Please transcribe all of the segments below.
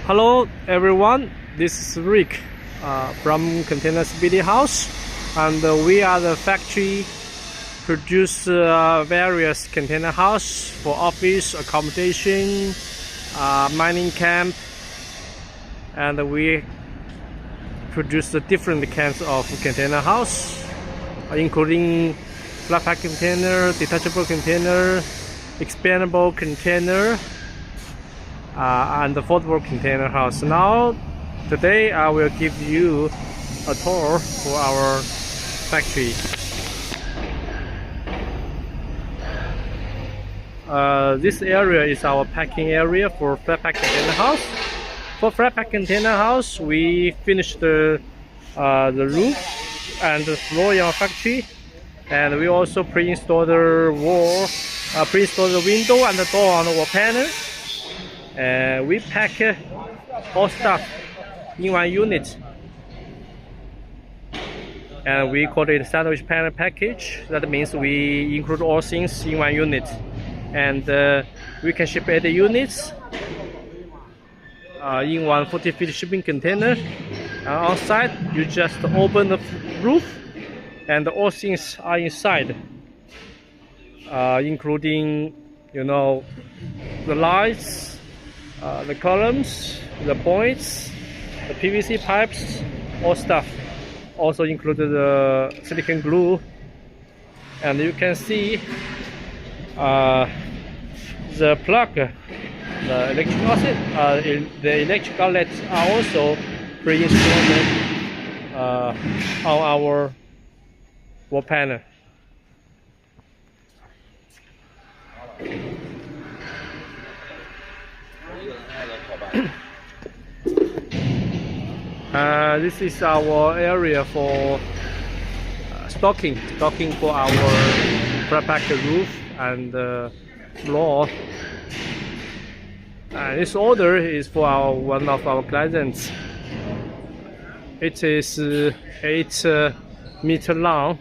Hello everyone, this is Rick from Container Speedy House, and we are the factory produce various container house for office, accommodation, mining camp, and we produce the different kinds of container house, including flat pack container, detachable container, expandable container, and the foldable container house. Now, today I will give you a tour for our factory. This area is our packing area for flat pack container house. For flat pack container house, we finished the roof and the floor in our factory, and we also pre-installed the wall, pre-installed the window and the door on the wall panel. We pack all stuff in one unit, and we call it sandwich panel package. That means we include all things in one unit, and we can ship 8 units in one 40-feet shipping container. Outside, you just open the roof, and all things are inside, including, the lights, the columns, the points, the PVC pipes, all stuff. Also included the silicone glue, and you can see the plug, the electric outlets are also pre-installed on our wall panel. This is our area for stocking for our flat pack roof and floor. This order is for one of our clients. It is 8 meter long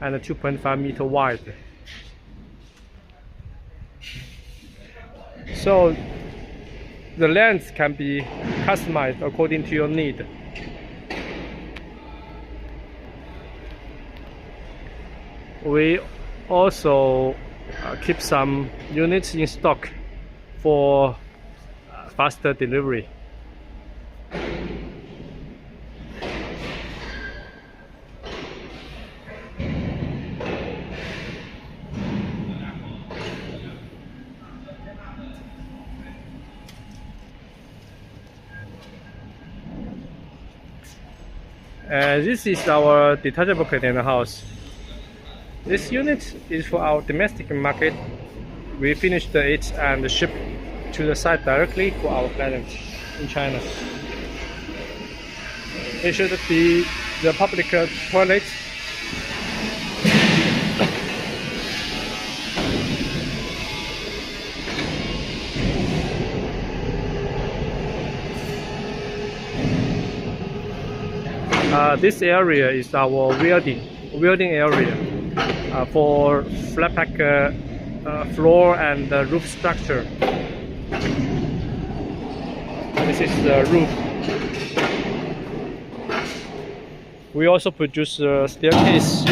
and 2.5 meter wide. So the length can be customized according to your need. We also keep some units in stock for faster delivery. This is our detachable container house. This unit is for our domestic market. We finished it and shipped to the site directly for our clients in China. It should be the public toilet. This area is our welding area for flat pack floor and roof structure. This is the roof. We also produce a staircase,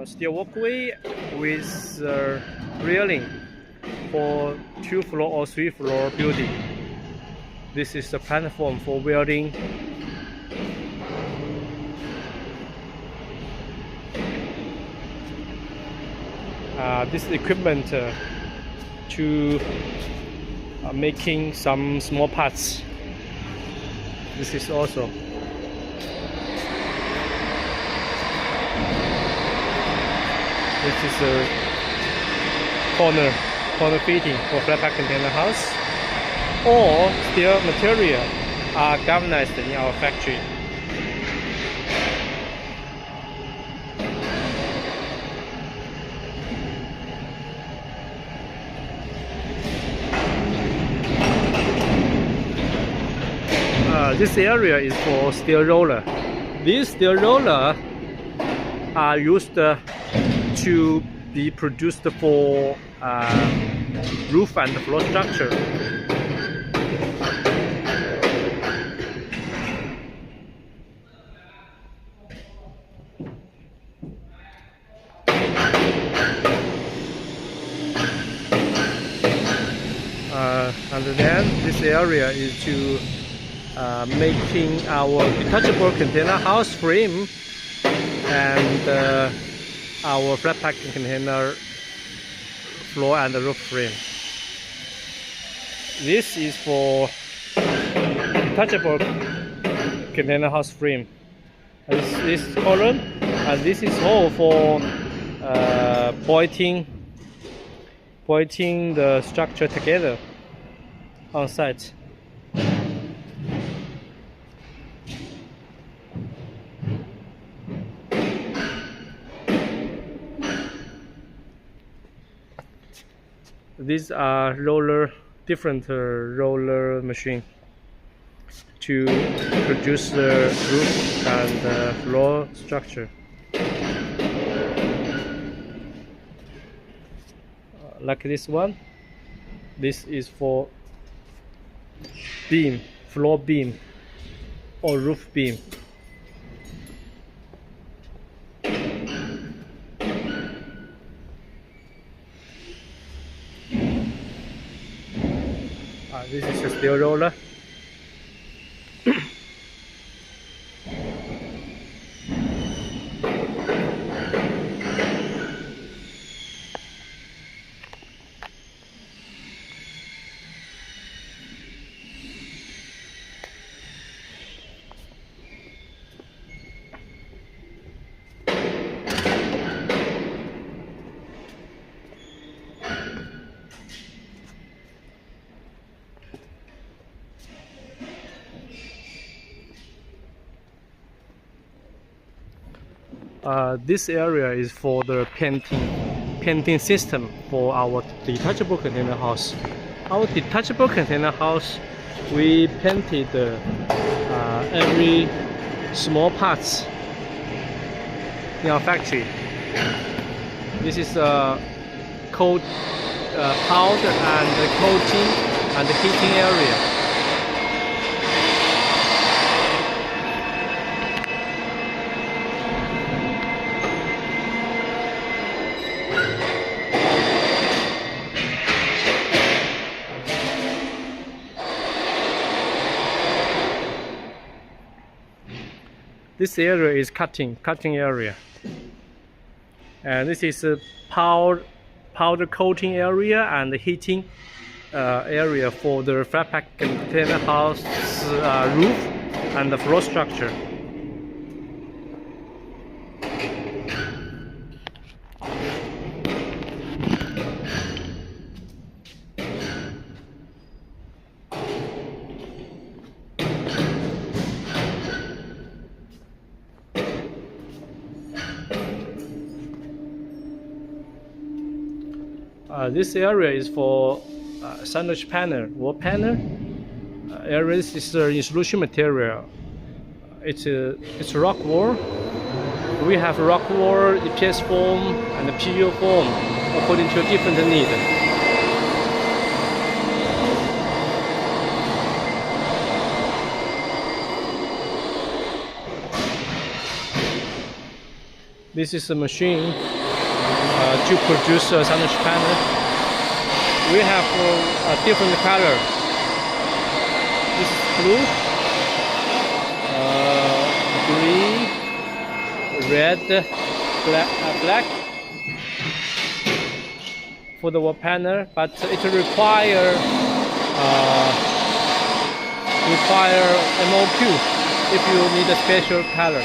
steel walkway with railing for 2-floor or 3-floor building. This is the platform for welding. This equipment to making some small parts. This is also a corner fitting for flat pack container house. All steel material are galvanized in our factory. This area is for steel roller. These steel roller are used to be produced for roof and floor structure. And then this area is to making our detachable container house frame and our flat packing container floor and roof frame. This is for detachable container house frame. This column, and this is all for pointing the structure together on site. These are different roller machine to produce the roof and floor structure. Like this one, this is for beam, floor beam or roof beam. This is a steel roller. This area is for the painting system for our detachable container house. Our detachable container house, we painted every small parts in our factory. This is powder and coating and heating area. This area is cutting area, and this is a powder coating area and the heating area for the flat pack container house roof and the floor structure. This area is for sandwich panel, wall panel. Area is insulation material. It's rock wall. We have rock wall, EPS foam, and PU foam according to different need. This is a machine to produce a sandwich panel. We have a different color. This is blue, green, red, black for the wall panel, but it require MOQ if you need a special color.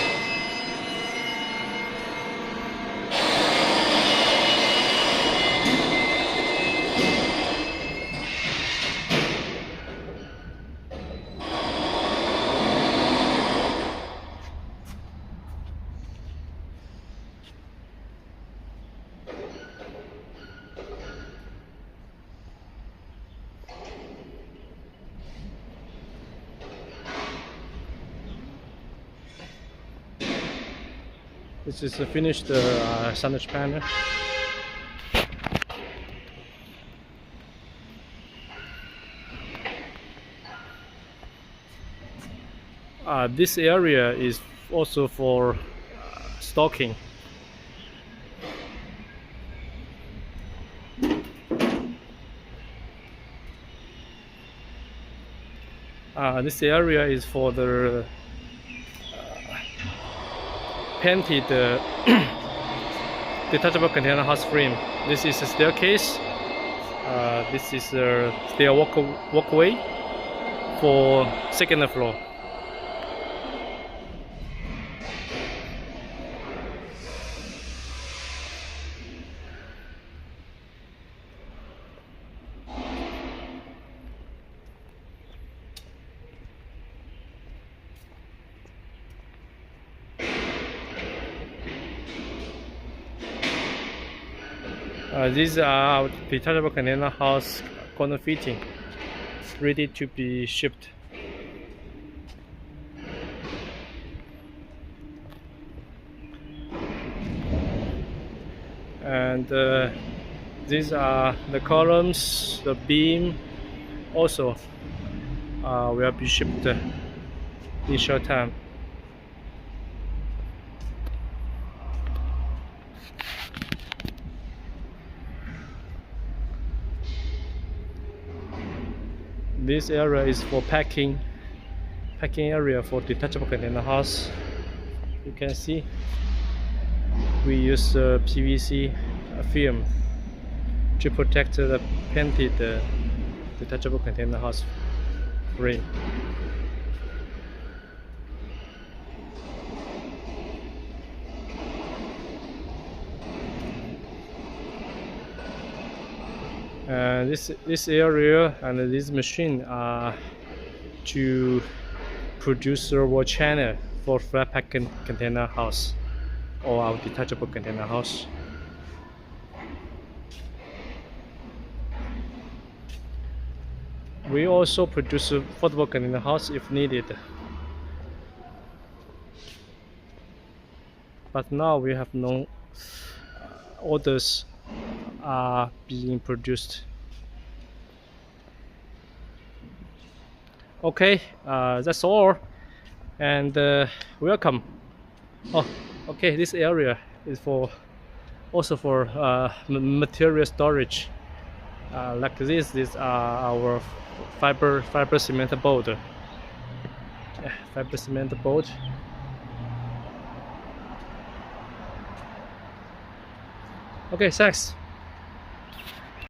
This is a finished sandwich panel. This area is also for stocking. This area is for the painted detachable container house frame. This is a staircase. This is a stair walkway for second floor. These are our detachable container house corner fitting, ready to be shipped. And these are the columns, the beam, also will be shipped in short time. This area is for packing area for detachable container house. You can see we use PVC film to protect the painted detachable container house frame. This area and this machine are to produce servo channel for flat pack container house or our detachable container house. We also produce a foldable container house if needed. But now we have no orders are being produced. Okay, that's all, and welcome. Oh, okay, this area is also for material storage. Like this, these are our fiber cement board. Yeah, fiber cement board. Okay, thanks.